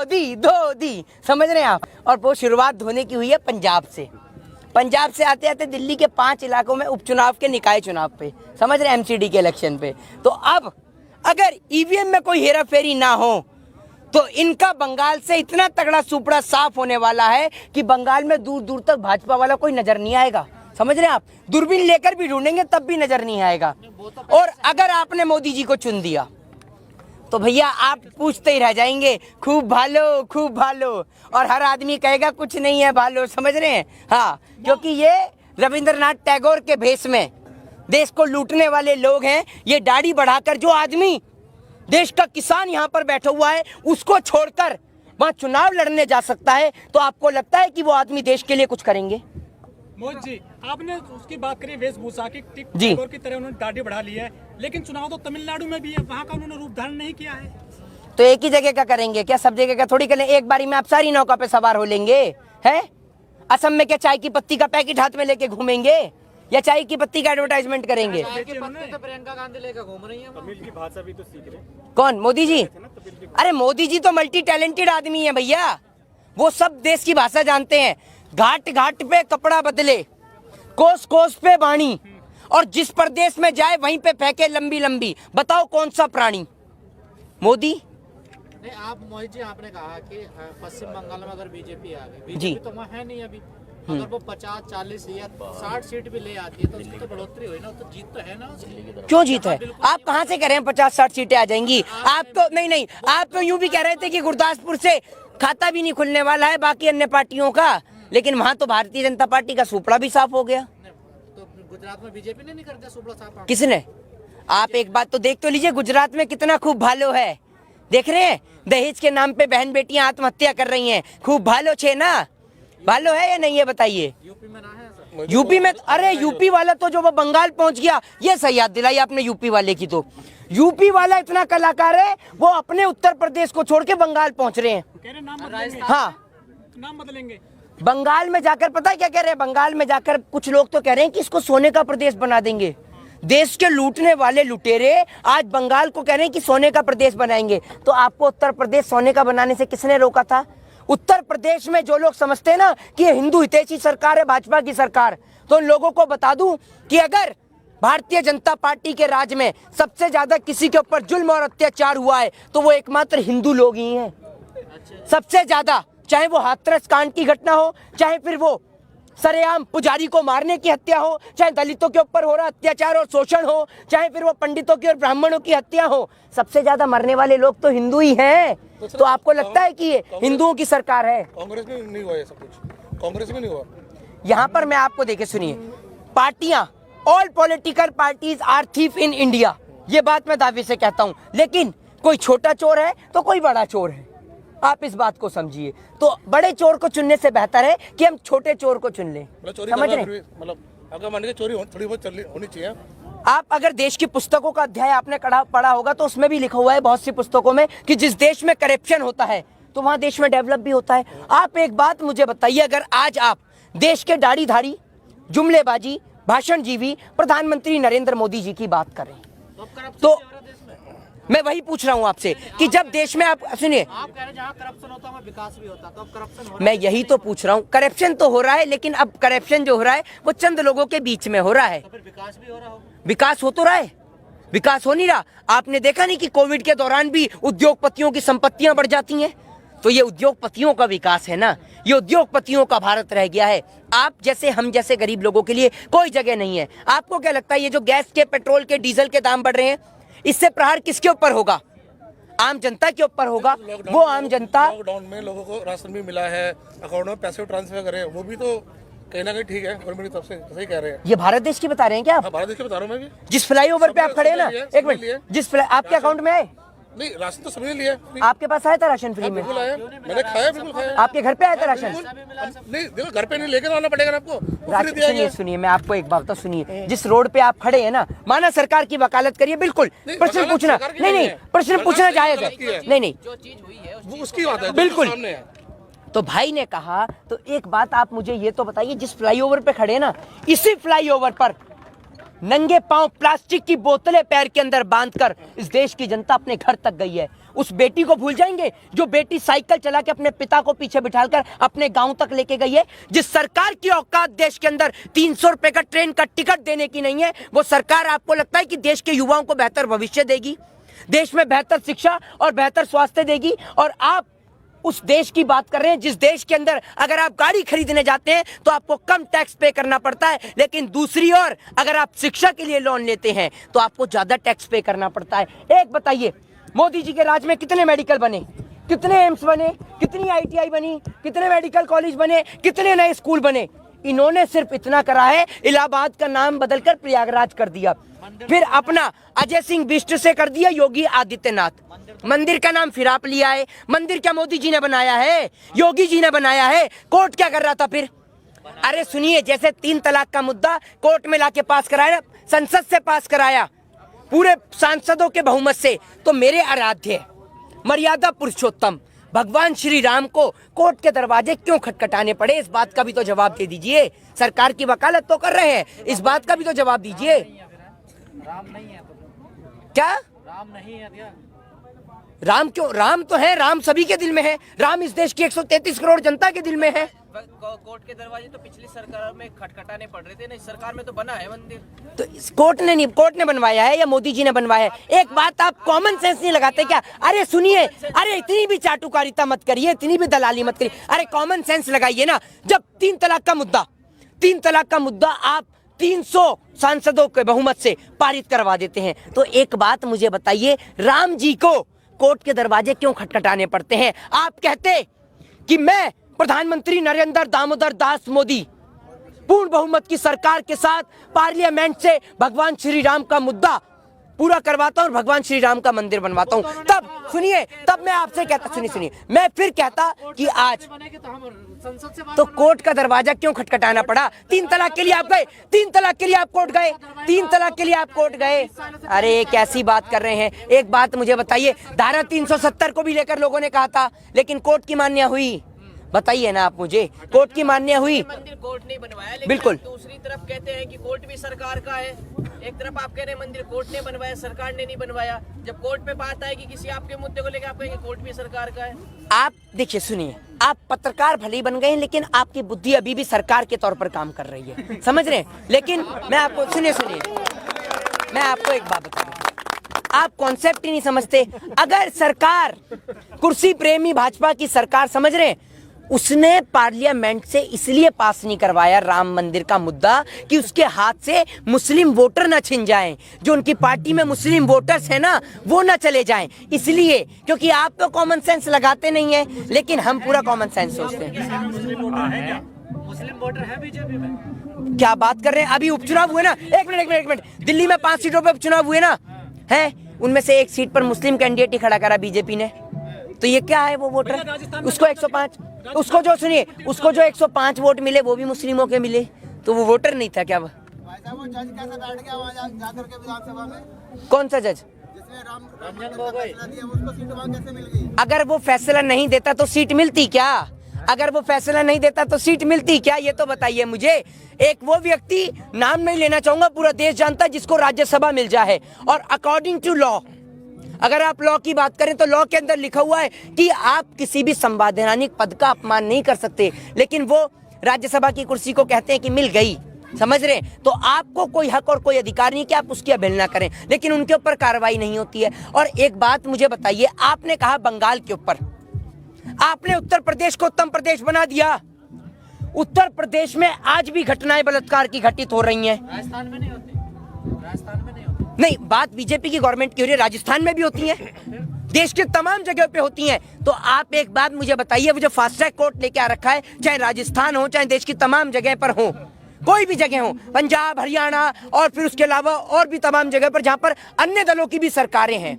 धोदी, समझ रहे हैं आप। और वो शुरुआत होने की हुई है पंजाब से आते आते दिल्ली के 5 इलाकों में उपचुनाव के निकाय चुनाव पे, समझ रहे हैं, एमसीडी के इलेक्शन पे। तो अब अगर ईवीएम में कोई हेरा फेरी ना हो तो इनका बंगाल से इतना तगड़ा सुपड़ा साफ होने वाला है कि बंगाल में दूर दूर तक भाजपा वाला कोई नजर नहीं आएगा, समझ रहे हैं आप। दूरबीन लेकर भी ढूंढेंगे तब भी नजर नहीं आएगा। और अगर आपने मोदी जी को चुन दिया तो भैया आप पूछते ही रह जाएंगे, खूब भालो, और हर आदमी कहेगा कुछ नहीं है भालो, समझ रहे हैं। हाँ, क्योंकि ये रविंद्रनाथ टैगोर के भेष में देश को लूटने वाले लोग हैं। ये दाढ़ी बढ़ाकर जो आदमी देश का किसान यहाँ पर बैठा हुआ है उसको छोड़कर वहाँ चुनाव लड़ने जा सकता है, तो आपको लगता है कि वो आदमी देश के लिए कुछ करेंगे? मोदी जी, आपने उसकी बात करी वेशभूषा की, जी, टैगोर की तरह उन्होंने दाढ़ी बढ़ा ली है, लेकिन चुनाव तो तमिलनाडु में भी है, वहाँ का उन्होंने रूप धारण नहीं किया है। तो एक ही जगह का करेंगे क्या? सब जगह का थोड़ी करें। एक बारी में आप सारी नौका पे सवार हो लेंगे? हैं? असम में क्या चाय की पत्ती का पैकेट हाथ में लेके घूमेंगे या चाय की पत्ती का एडवर्टाइजमेंट करेंगे? तो प्रियंका गांधी लेकर घूम रही है। तमिल की भाषा भी तो सीख रहे। कौन? मोदी जी? अरे मोदी जी तो मल्टी टैलेंटेड आदमी है भैया, वो सब देश की भाषा जानते हैं। घाट घाट पे कपड़ा बदले, कोस कोस पे वाणी, और जिस प्रदेश में जाए वहीं पे फेंके लंबी लंबी। बताओ कौन सा प्राणी? मोदी? नहीं, आप मोहित जी, आपने कहा कि पश्चिम बंगाल में अगर बीजेपी आ गई, जी, बीजेपी तो वहाँ है नहीं अभी। अगर वो 50, 40 या 60 सीट भी ले आती है तो उसकी तो बढ़ोतरी हुई ना, तो जीत तो है ना। क्यों जीत है? आप कहाँ से कह रहे हैं 50-60 सीटें आ जाएंगी? आप तो नहीं, आप तो यूं भी कह रहे थे कि गुरदासपुर से खाता भी नहीं खुलने वाला है बाकी अन्य पार्टियों का, लेकिन वहाँ तो भारतीय जनता पार्टी का सुपड़ा भी साफ हो गया। तो गुजरात में बीजेपी ने नहीं कर दिया सुपड़ा साफ? किसने? आप एक बात तो देख तो लीजिए, गुजरात में कितना खूब भालो है, देख रहे हैं? दहेज के नाम पे बहन बेटियां आत्महत्या कर रही हैं, खूब भालो छे ना, भालो है या नहीं, ये बताइए। यूपी में ना है? यूपी में? अरे यूपी वाला तो जो वो बंगाल पहुंच गया, ये सही याद दिलाई आपने यूपी वाले की। तो यूपी वाला इतना कलाकार है, वो अपने उत्तर प्रदेश को छोड़ के बंगाल पहुंच रहे हैं। हाँ, नाम बदलेंगे। बंगाल में जाकर पता है क्या कह रहे हैं? बंगाल में जाकर कुछ लोग तो कह रहे हैं कि इसको सोने का प्रदेश बना देंगे। देश के लूटने वाले लुटेरे आज बंगाल को कह रहे हैं कि सोने का प्रदेश बनाएंगे। तो आपको उत्तर प्रदेश सोने का बनाने से किसने रोका था? उत्तर प्रदेश में जो लोग समझते हैं ना कि ये हिंदू हितैषी सरकार है, भाजपा की सरकार, तो उन लोगों को बता दूं कि अगर भारतीय जनता पार्टी के राज में सबसे ज्यादा किसी के ऊपर जुल्म और अत्याचार हुआ है तो वो एकमात्र हिंदू लोग ही हैं। सबसे ज्यादा, चाहे वो हाथरस कांड की घटना हो, चाहे फिर वो सरेआम पुजारी को मारने की हत्या हो, चाहे दलितों के ऊपर हो रहा अत्याचार और शोषण हो, चाहे फिर वो पंडितों की और ब्राह्मणों की हत्या हो, सबसे ज्यादा मरने वाले लोग तो हिंदू ही हैं। तो आपको लगता है कि ये हिंदुओं की सरकार है? कांग्रेस में नहीं हुआ ये सब कुछ, कांग्रेस में नहीं हुआ। यहाँ पर मैं आपको देखे सुनिए, पार्टियां, all political parties are thief in India, ये बात मैं दावे से कहता हूँ। लेकिन कोई छोटा चोर है तो कोई बड़ा चोर है, आप इस बात को समझिए। तो बड़े चोर को चुनने से बेहतर है कि हम छोटे चोर को चुन लें। समझ रहे हैं? मतलब अगर मान लीजिए चोरी थोड़ी बहुत होनी चाहिए। आप अगर देश की पुस्तकों का अध्याय आपने पढ़ा होगा तो उसमें भी लिखा हुआ है बहुत सी पुस्तकों में कि जिस देश में करप्शन होता है तो वहां देश में डेवलप भी होता है। आप एक बात मुझे बताइए, अगर आज आप देश के दाढ़ीधारी, जुमलेबाजी, भाषणजीवी प्रधानमंत्री नरेंद्र मोदी जी की बात करें तो मैं वही पूछ रहा हूँ आपसे कि जब देश में, आप सुनिए, आप कह रहे हैं जहाँ करप्शन होता है वहाँ विकास भी होता है, तो अब करप्शन हो रहा है। मैं यही तो पूछ रहा हूँ। करप्शन तो हो रहा है, लेकिन अब करप्शन जो हो रहा है वो चंद लोगों के बीच में हो रहा है। तो फिर विकास भी हो रहा होगा। विकास हो तो रहा है, विकास हो नहीं रहा। आपने देखा नहीं कि कोविड के दौरान भी उद्योगपतियों की संपत्तियां बढ़ जाती हैं? तो ये उद्योगपतियों का विकास है ना, ये उद्योगपतियों का भारत रह गया है। आप जैसे, हम जैसे गरीब लोगों के लिए कोई जगह नहीं है। आपको क्या लगता है ये जो गैस के, पेट्रोल के, डीजल के दाम बढ़ रहे हैं, इससे प्रहार किसके ऊपर होगा? आम जनता के ऊपर होगा। वो आम जनता, लॉकडाउन में लोगों को राशन भी मिला है, अकाउंट में पैसे ट्रांसफर करे, वो भी तो कहीं ना कहीं ठीक है। गवर्नमेंट की तरफ से सही कह रहे हैं। ये भारत देश की बता रहे हैं क्या आप? हाँ, भारत देश के बता रहा हूँ मैं भी। जिस फ्लाईओवर पे आप खड़े हैं ना, एक मिनट, जिस आपके अकाउंट में आए? नहीं, राशन तो सभी ने लिया। आपके पास आया था राशन फ्री में? बिल्कुल आया, मैंने खाया, बिल्कुल खाया। आपके घर पे आया था राशन? नहीं, देखो घर पे नहीं लेकर आना पड़ेगा ना आपको। सुनिए, मैं आपको एक बात तो सुनिए, जिस रोड पे आप खड़े हैं ना, माना सरकार की वकालत करिए, बिल्कुल प्रश्न पूछना नहीं, प्रश्न पूछना जायज है। नहीं, जो चीज हुई है वो उसकी बात है, बिल्कुल। सामने है। तो भाई ने कहा, तो एक बात आप मुझे ये तो बताइए, जिस फ्लाईओवर पे खड़े हैं ना, इसी फ्लाईओवर पर नंगे पांव प्लास्टिक की बोतलें पैर के अंदर बांधकर इस देश की जनता अपने घर तक गई है। उस बेटी को भूल जाएंगे जो बेटी साइकिल चला के अपने पिता को पीछे बिठाकर अपने गांव तक लेके गई है। जिस सरकार की औकात देश के अंदर 300 रुपए का ट्रेन का टिकट देने की नहीं है, वो सरकार आपको लगता है कि देश के युवाओं को बेहतर भविष्य देगी, देश में बेहतर शिक्षा और बेहतर स्वास्थ्य देगी। और आप उस देश की बात कर रहे हैं जिस देश के अंदर अगर आप गाड़ी खरीदने जाते हैं तो आपको कम टैक्स पे करना पड़ता है, लेकिन दूसरी ओर अगर आप शिक्षा के लिए लोन लेते हैं तो आपको ज्यादा टैक्स पे करना पड़ता है। एक बताइए, मोदी जी के राज में कितने मेडिकल बने, कितने एम्स बने, कितनी ITI बनी, कितने मेडिकल कॉलेज बने, कितने नए स्कूल बने? इन्होंने सिर्फ इतना करा है, इलाहाबाद का नाम बदलकर प्रयागराज कर दिया, फिर अपना अजय सिंह बिष्ट से कर दिया योगी आदित्यनाथ। मंदिर का नाम फिर आप लिया है। मंदिर क्या मोदी जी ने बनाया है? योगी जी ने बनाया है। कोर्ट क्या कर रहा था फिर? अरे सुनिए, जैसे 3 तलाक का मुद्दा कोर्ट में लाके पास कराया, संसद से पास कराया पूरे सांसदों के बहुमत से, तो मेरे आराध्य मर्यादा पुरुषोत्तम भगवान श्री राम को कोर्ट के दरवाजे क्यों खटखटाने पड़े? इस बात का भी तो जवाब दे दीजिए। सरकार की वकालत तो कर रहे हैं, इस बात का भी तो जवाब दीजिए। राम नहीं है तो क्या राम नहीं है क्या? राम क्यों? राम तो है, राम सभी के दिल में है। राम इस देश की 133 करोड़ जनता के दिल में है। कोर्ट के दरवाजे तो पिछली सरकार में खटखटाने पड़ रहे थे ना, इस सरकार में तो बना है मंदिर। तो इस कोर्ट ने नहीं, कोर्ट ने बनवाया है या मोदी जी ने बनवाया है? एक बात आप कॉमन सेंस नहीं लगाते क्या? अरे सुनिए, अरे इतनी भी चाटुकारिता मत करिए, इतनी भी दलाली मत करिए, अरे कॉमन सेंस लगाइए ना। जब 3 तलाक का मुद्दा आप 300 सांसदों के बहुमत से पारित करवा देते हैं, तो एक बात मुझे बताइए, राम जी को कोर्ट के दरवाजे क्यों खटखटाने पड़ते हैं? आप कहते कि मैं प्रधानमंत्री नरेंद्र दामोदर दास मोदी पूर्ण बहुमत की सरकार के साथ पार्लियामेंट से भगवान श्री राम का मुद्दा पूरा करवाता हूं और भगवान श्री राम का मंदिर बनवाता हूं, तब सुनिए, तब मैं आपसे कहता, सुनिए, मैं फिर कहता कि आज तो कोर्ट का दरवाजा क्यों खटखटाना पड़ा? 3 तलाक के लिए आप गए, 3 तलाक के लिए आप कोर्ट गए, 3 तलाक के लिए आप कोर्ट गए। अरे कैसी बात कर रहे हैं? एक बात मुझे बताइए, धारा 370 को भी लेकर लोगों ने कहा था, लेकिन कोर्ट की मान्य हुई? बताइए ना आप मुझे, कोर्ट की मान्य हुई? मंदिर कोर्ट नहीं बनवाया, लेकिन बिल्कुल। दूसरी तरफ कहते हैं कि कोर्ट भी सरकार का है। एक तरफ आप कह रहे हैं मंदिर कोर्ट ने बनवाया, सरकार ने नहीं बनवाया। जब कोर्ट पे बात आएगी किसी आपके मुद्दे को लेकर, आप कहेंगे कोर्ट भी सरकार का है। आप देखिए, सुनिए, आप पत्रकार भले ही बन गए हैं, लेकिन आपकी बुद्धि अभी भी सरकार के तौर पर काम कर रही है, समझ रहे हैं? लेकिन मैं आपको सुनिए, मैं आपको एक बात बता दूं, आप कॉन्सेप्ट ही नहीं समझते। अगर सरकार कुर्सी प्रेमी भाजपा की सरकार, समझ रहे हैं, उसने पार्लियामेंट से इसलिए पास नहीं करवाया राम मंदिर का मुद्दा कि उसके हाथ से मुस्लिम वोटर ना छिन जाएं, जो उनकी पार्टी में मुस्लिम वोटर्स हैं ना, वो ना चले जाएं, इसलिए, क्योंकि आप तो कॉमन सेंस लगाते नहीं हैं, लेकिन हम पूरा कॉमन सेंस सोचते हैं। मुस्लिम वोटर है बीजेपी में? क्या बात कर रहे हैं? अभी उपचुनाव हुए ना, एक मिनट, दिल्ली में 5 सीटों पर उपचुनाव हुए ना, है, उनमें से 1 सीट पर मुस्लिम कैंडिडेट ही खड़ा करा बीजेपी ने, तो ये क्या है? वो वोटर, उसको 105, उसको जो, सुनिए, उसको जो 105 वोट मिले वो भी मुस्लिमों के मिले, तो वो वोटर नहीं था क्या? वो जज कैसे बैठ गया वहाँ जाकर के विधानसभा में? कौन सा जज? जिसने रंजन गोगोई उसको सीट वहाँ कैसे मिल गई? अगर वो फैसला नहीं देता तो सीट मिलती क्या? अगर वो फैसला नहीं देता तो सीट मिलती क्या? ये तो बताइए मुझे। एक वो व्यक्ति, नाम नहीं लेना चाहूंगा, पूरा देश जानता है, जिसको राज्यसभा मिल जाए, और अकॉर्डिंग टू लॉ, अगर आप लॉ की बात करें तो लॉ के अंदर लिखा हुआ है कि आप किसी भी संवैधानिक पद का अपमान नहीं कर सकते, लेकिन वो राज्यसभा की कुर्सी को कहते हैं कि मिल गई, समझ रहे? तो आपको कोई हक और कोई अधिकार नहीं कि आप उसकी अवहेलना करें, लेकिन उनके ऊपर कार्रवाई नहीं होती है। और एक बात मुझे बताइए, आपने कहा बंगाल के ऊपर, आपने उत्तर प्रदेश को उत्तम प्रदेश बना दिया। उत्तर प्रदेश में आज भी घटनाएं बलात्कार की घटित हो रही हैं। राजस्थान में नहीं होती, राजस्थान में नहीं होती। नहीं, बात बीजेपी की गवर्नमेंट की हो रही है, राजस्थान में भी होती है, देश के तमाम जगह पे होती हैं। तो आप एक बात मुझे बताइए, वो जो फास्ट ट्रैक कोर्ट लेके आ रखा है, चाहे राजस्थान हो, चाहे देश की तमाम जगह पर हो, कोई भी जगह हो, पंजाब, हरियाणा और फिर उसके अलावा और भी तमाम जगह पर जहां पर अन्य दलों की भी सरकारें हैं,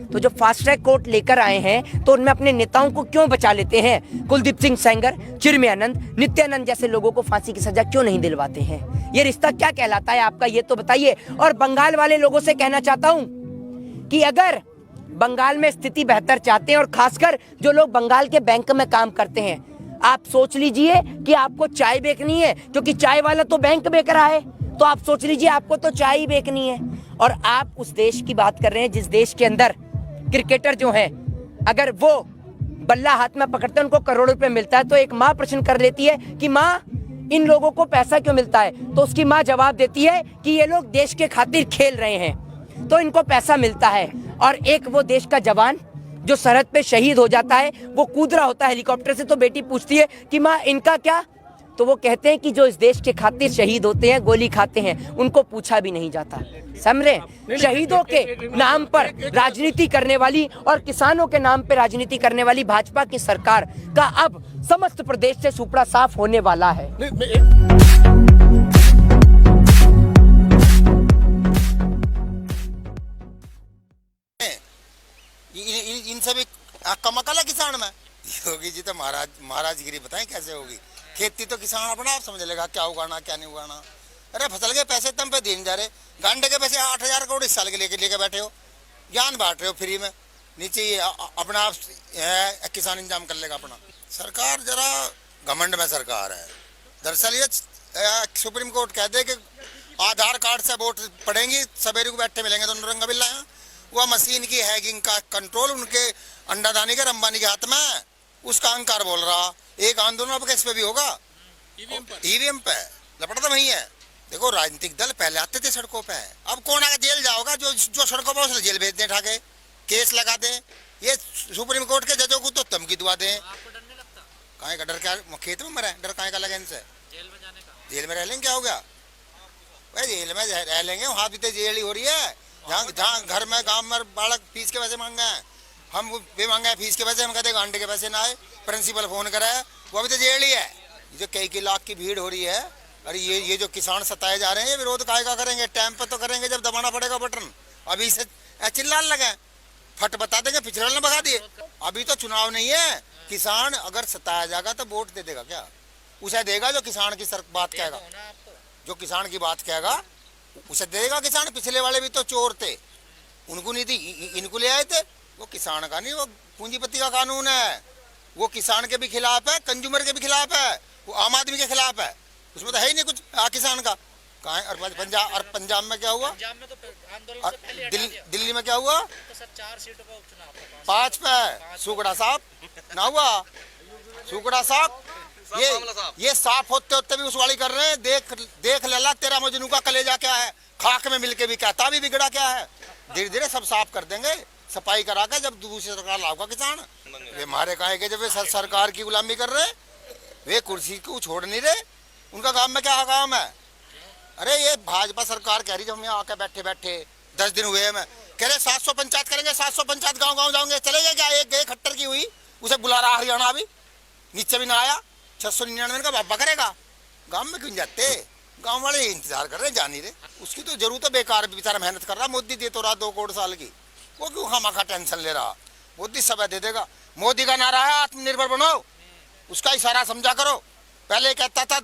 तो जो फास्ट ट्रैक कोर्ट लेकर आए हैं, तो उनमें अपने नेताओं को क्यों बचा लेते हैं? कुलदीप सिंह सेंगर, चिन्मयानंद, नित्यानंद जैसे लोगों को फांसी की सजा क्यों नहीं दिलवाते हैं? ये रिश्ता क्या कहलाता है आपका, ये तो बताइए। और बंगाल वाले लोगों से कहना चाहता हूं कि अगर बंगाल में स्थिति बेहतर चाहते हैं, और खासकर जो लोग बंगाल के बैंक में काम करते हैं, आप सोच लीजिए कि आपको चाय बेचनी है, क्योंकि चाय वाला तो बैंक बेच रहा है, तो आप सोच लीजिए आपको तो चाय ही बेचनी है। और आप उस देश की बात कर रहे हैं जिस देश के अंदर क्रिकेटर जो है अगर वो बल्ला हाथ में पकड़ते हैं उनको करोड़ों रुपए मिलता है, तो एक माँ प्रश्न कर लेती है कि माँ इन लोगों को पैसा क्यों मिलता है? तो उसकी माँ जवाब देती है कि ये लोग देश के खातिर खेल रहे हैं तो इनको पैसा मिलता है। और एक वो देश का जवान जो सरहद पे शहीद हो जाता है, वो कूद रहा होता है हेलीकॉप्टर से, तो बेटी पूछती है कि माँ इनका क्या? तो वो कहते हैं कि जो इस देश के खातिर शहीद होते हैं, गोली खाते हैं, उनको पूछा भी नहीं जाता। समझे? शहीदों के नाम पर राजनीति करने वाली और किसानों के नाम पर राजनीति करने वाली भाजपा की सरकार का अब समस्त प्रदेश से सुपड़ा साफ होने वाला है। इन सभी कमकला किसान में योगी जी तो महाराजगिरी बताएं कैसे होगी। खेती तो किसान अपना आप समझ लेगा क्या उगाना क्या नहीं उगाना। अरे फसल के पैसे तुम पे देने जा रहे, गांडे के पैसे 8,000 करोड़ इस साल के लेके बैठे हो, ज्ञान बांट रहे हो फ्री में। नीचे ये अपना आप किसान इंतजाम कर लेगा अपना। सरकार जरा घमंड में सरकार है। दरअसल ये सुप्रीम कोर्ट कह दे कि आधार कार्ड से वोट पड़ेंगी, सवेरे को बैठे मिलेंगे दोनों रंगा बिल्ला। वह मशीन की हैकिंग का कंट्रोल उनके अंडादानी के अंबानी के हाथ में है, उसका अहंकार बोल रहा। एक आंदोलन अब किस पे भी होगा? ईवीएम पे। लपड़ा तो वही है। देखो राजनीतिक दल पहले आते थे सड़कों पे, अब कौन आगे जेल जाओगा? जो सड़कों पर उसे जेल भेज दे, ठाके केस लगा दे। ये सुप्रीम कोर्ट के जजों को तो धमकी दुआ दे। काहे का डर? क्या खेत में मरे? डर काहे का लगे इनसे? जेल में जाने का। जेल में रह लेंगे, क्या हो गया भाई? जेल में रह लेंगे, वहाँ भी तो जेल ही हो रही है। जहाँ घर में गांव में बालक फीस के पैसे मांगे हैं, हम भी मांगे हैं फीस के पैसे, हम कहते हैं अंडे के पैसे ना आए, प्रिंसिपल फोन करे, वो भी तो जेल ही है। जो कई लाख की भीड़ हो रही है, अरे ये जो किसान सताए जा रहे हैं, ये विरोध काहे का करेंगे? टाइम पर तो करेंगे जब दबाना पड़ेगा बटन। अभी से चिल्लान लगे, फट बता देंगे, पिछड़े ने भगा दिए। अभी तो चुनाव नहीं है। किसान अगर सताया जाएगा तो वोट दे देगा क्या? उसे देगा जो किसान की बात कहेगा, जो किसान की बात कहेगा उसे देगा किसान। पिछले वाले भी तो चोर थे, उनको नहीं दी, इनको ले आए थे। वो किसान का नहीं, वो पूंजीपति का कानून है। वो किसान के भी खिलाफ है, कंज्यूमर के भी खिलाफ है, वो आम आदमी के खिलाफ है। उसमें तो है ही नहीं कुछ किसान का। कहाँ? और पंजाब में क्या हुआ? पंजाब में तो आंदोलन से पहले दिल्ली में क्या हुआ? तो सर 4 सीटों पर उपचुनाव 5 पे सुगड़ा साहब ना हुआ। सुगड़ा साहब ये साफ होते होते भी उसवाली कर रहे हैं। देख लेला तेरा मजनू का कलेजा क्या है, खाक में मिलके भी कहता भी बिगड़ा क्या है। धीरे धीरे सब साफ कर देंगे, सफाई करा के जब दूसरी सरकार लाओगा किसान। वे हमारे कहे के जब वे सरकार की गुलामी कर रहे, वे कुर्सी को छोड़ नहीं रहे। उनका काम में क्या काम है? अरे ये भाजपा सरकार कह रही जब हम यहाँ आके बैठे बैठे 10 दिन हुए हैं, कह रहे 700 पंचायत करेंगे, 700 पंचायत गाँव जाओगे। चले गए क्या? एक गए खट्टर की हुई, उसे बुला रहा हरियाणा, अभी नीचे भी ना आया। 699 का बाबा करेगा। गांव में क्यों जाते? गांव वाले इंतजार कर रहे, जा नहीं रहे। उसकी तो जरूरत है, बेकार बेचारा मेहनत कर रहा। मोदी दे तो रहा 2 करोड़ साल की, वो क्यों खामा टेंशन ले रहा? मोदी सब दे देगा। मोदी का नारा है आत्मनिर्भर बनो, उसका इशारा समझा करो। पहले कहता था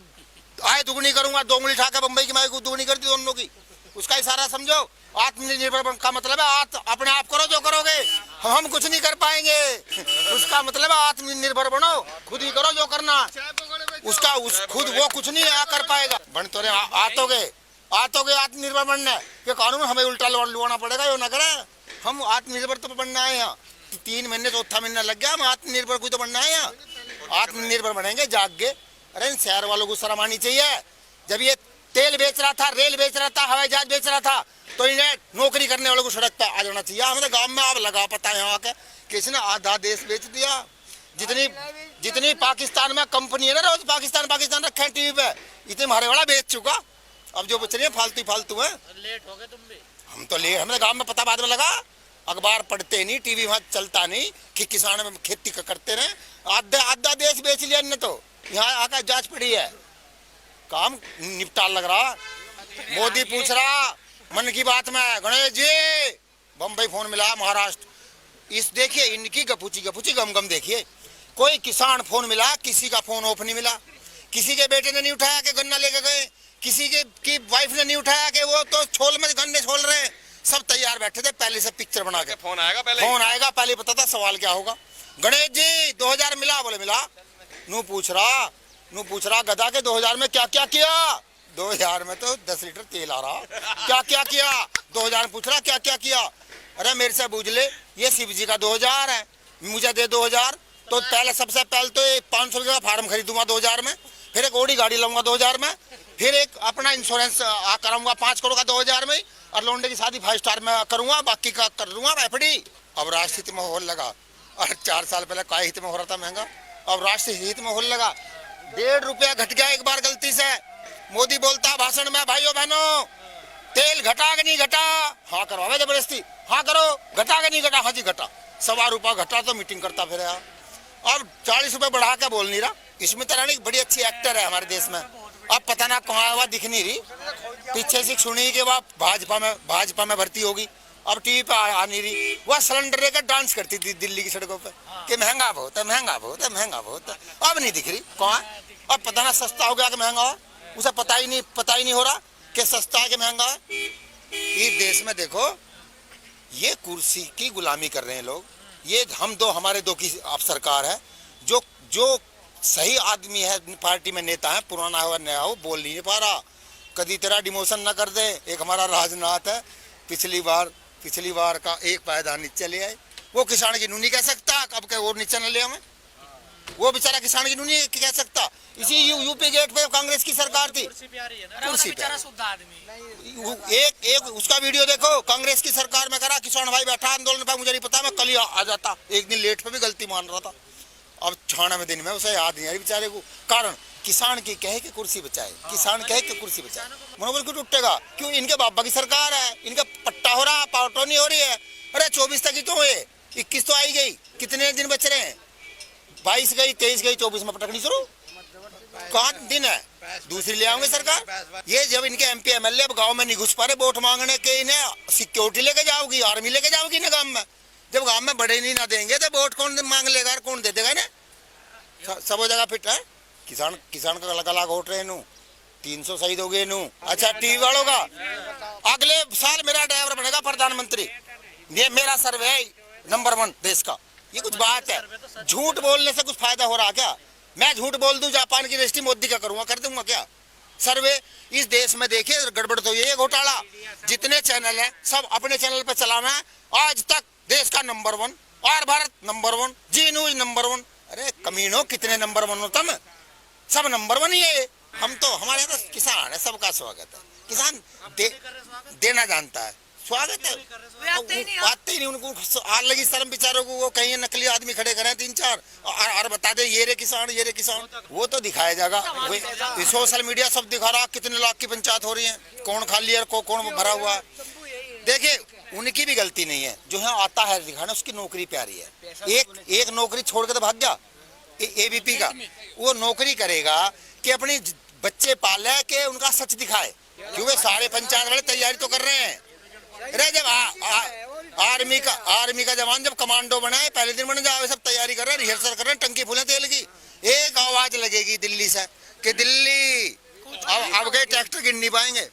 आय दुगनी करूंगा, 2 उंगली उठा के बम्बई की माई को दुगनी कर दी दोनों की। उसका इशारा समझो। आत्मनिर्भर का मतलब है अपने आप करो जो करोगे, हम कुछ नहीं कर पाएंगे। उसका मतलब है आत्मनिर्भर बनो, खुद ही करो जो करना। खुद वो कुछ नहीं कर पाएगा। बन तो रहे आतोगे आत्मनिर्भर बनना ये कानून हमें उल्टा लुआना पड़ेगा। यो ना करे, हम आत्मनिर्भर तो बनना है। यहाँ 3 महीने चौथा महीना लग गया, हम आत्मनिर्भर कोई तो बनना है। यहाँ आत्मनिर्भर बनेंगे जाग के। अरे इन शहर वालों को शर्म आनी चाहिए। जब ये तेल बेच रहा था, रेल बेच रहा था, हवाई जहाज बेच रहा था, तो इन्हें नौकरी करने वालों को सड़क पे आ जाना चाहिए। हमारे गांव में आप लगा पता है यहाँ के किसी ने आधा देश बेच दिया। जितनी पाकिस्तान में कंपनी है ना, रोज पाकिस्तान रखे टीवी पे, इतने हमारे वाला बेच चुका। अब जो बच रही है फालतू है। लेट हो गए तुम भी। हम तो लेट, हमारे गाँव में पता बाद में लगा। अखबार पढ़ते नहीं, टीवी वहाँ चलता नहीं कि किसान में खेती करते रहे। आधा देश बेच लिया इन्हें। तो यहाँ आकर जांच पड़ी है, काम निपटा लग रहा। मोदी पूछ रहा मन की बात में, गणेश जी बम्बई फोन मिला महाराष्ट्र, इस देखिए इनकी गपूची गम देखिए। कोई किसान फोन मिला, किसी का फोन ऑफ नहीं मिला। किसी के बेटे ने नहीं उठाया कि गन्ना लेके गए, किसी की वाइफ ने नहीं उठाया कि वो तो छोल में गन्ने छोल रहे हैं। सब तैयार बैठे थे पहले से पिक्चर बना के। फोन आएगा पहले पता था सवाल क्या होगा। गणेश जी 2000 मिला? बोले मिला। नू पूछ रहा गधा के 2000 में क्या क्या किया? 2000 में तो 10 लीटर तेल आ रहा, क्या क्या किया? 2000 पूछ रहा क्या क्या किया? अरे मेरे से पूछ ले, ये शिव जी का 2000 है, मुझे दे 2000, तो पहले सबसे पहले तो 500 रुपये का फार्म खरीदूंगा 2000 में, फिर एक ओडी गाड़ी लूंगा 2000 में, फिर एक अपना इंश्योरेंस कराऊंगा 5 करोड़ का 2000 में, और लोंडे की शादी 5 स्टार में करूंगा, बाकी का कर लूंगा एफडी। अब राष्ट्रीय हित में होल लगा, और 4 साल पहले काय हित में हो रहा था महंगा, अब राष्ट्रीय हित में होल लगा। 1.5 रुपया घट गया एक बार गलती से। मोदी बोलता भाषण में, भाइयों बहनों तेल घटा कि नहीं घटा? हाँ करो, हमें जबरदस्ती हाँ करो, घटा कि नहीं घटा? हाँ जी घटा। 1.25 रुपया घटा तो मीटिंग करता फिर यार। अब 40 रुपए बढ़ा के बोल नहीं रहा। स्मृति ईरानी बड़ी अच्छी एक्टर है हमारे देश में, अब पता ना कहाँ हुआ दिख नहीं रही, पीछे से सुनी कि वह भाजपा में भर्ती होगी, अब टीवी पे आ नहीं रही। वह सिलेंडर लेकर डांस करती थी दिल्ली की सड़कों पे कि महंगा बहुत है, महंगा बहुत है, महंगा बहुत है। अब नहीं दिख रही कहाँ, अब पता ना सस्ता हो गया कि महंगा हो, उसे पता ही नहीं हो रहा कि सस्ता है कि महंगा है। इस देश में देखो ये कुर्सी की गुलामी कर रहे हैं लोग, ये हमारे दो की आप सरकार है। जो सही आदमी है पार्टी में, नेता है, पुराना हो नया हो, बोल नहीं पा रहा, कभी तेरा डिमोशन ना कर दे। एक हमारा राजनाथ है, पिछली बार का एक पायदान नीचे ले आए, वो किसान की नूनी कह सकता, अब क्या और नीचे न ले आए, वो बेचारा किसान की नूनी कह सकता। इसी यूपी गेट पे कांग्रेस की सरकार थी, कुर्सी पे एक उसका वीडियो देखो, कांग्रेस की सरकार में करा, किसान भाई बैठा आंदोलन पे, मुझे नहीं पता, मैं कल ही आ जाता, एक दिन लेट पे भी गलती मान रहा था। अब 96 दिन में उसे याद नहीं आ रही बेचारे को, कारण किसान की कहे कि कुर्सी बचाए, किसान कहे कि कुर्सी बचाए, मनोबल क्यों टूटेगा? क्यों? इनके बाबा की सरकार है, इनका पट्टा हो रहा, पावटो नहीं हो रही है। अरे 24 तक ही तो हुए, 21 तो आई गई, कितने दिन बच रहे हैं? 22 गई, 23 गई, 24 में पटकनी शुरू, कहाँ दिन है? दूसरी ले आओगे सरकार। ये जब इनके MP MLA अब गाँव में नहीं घुस पा रहे वोट मांगने के, इन्हें सिक्योरिटी लेके जाओगी, आर्मी लेके जाओगी ना गाँव में। जब गाँव में बड़े नहीं ना देंगे तो वोट कौन मांग लेगा, कौन दे देगा इन्हें? सब जगह फिट है। किसान का गला घोट रहे नू, 300 शहीद हो गए नू। अच्छा टीवी वालों का, अगले साल मेरा ड्राइवर बनेगा प्रधानमंत्री, ये मेरा सर्वे नंबर 1 देश का। ये कुछ बात है? झूठ बोलने से कुछ फायदा हो रहा क्या? मैं झूठ बोल दूं, जापान की रजिस्ट्री मोदी का करूंगा, कर दूंगा क्या सर्वे? इस देश में देखिए गड़बड़ तो ये घोटाला, जितने चैनल है सब अपने चैनल पे चलाना है। आज तक देश का नंबर 1 और भारत नंबर 1, जी न्यूज नंबर 1। अरे कमीनों, कितने नंबर 1 हो तुम? सब नंबर 1 ही है। हम तो, हमारे यहाँ तो किसान है, सबका स्वागत है। किसान देना जानता है, स्वागत है। आते ही नहीं उनको, आग लगी शर्म बेचारों को। वो कहीं नकली आदमी खड़े करे 3-4 और बता दे ये रे किसान, ये रे किसान। वो तो दिखाया जाएगा, सोशल मीडिया सब दिखा रहा, कितने लाख की पंचायत हो रही है, कौन खाली है, कौन भरा हुआ है। देखिए उनकी भी गलती नहीं है, जो है आता है दिखाना, उसकी नौकरी प्यारी है। एक नौकरी छोड़ के तो भाग गया ABP का, वो नौकरी करेगा कि अपनी बच्चे पाले के उनका सच दिखाए, क्योंकि सारे पंचायत वाले तैयारी तो कर रहे हैं। अरे जब आर्मी का जवान जब कमांडो बनाए, पहले दिन बन जाओ, सब तैयारी कर रहे हैं, रिहर्सल कर रहे हैं, टंकी फूले तेल की। एक आवाज लगेगी दिल्ली से कि दिल्ली अब गए ट्रैक्टर गिन नहीं पाएंगे।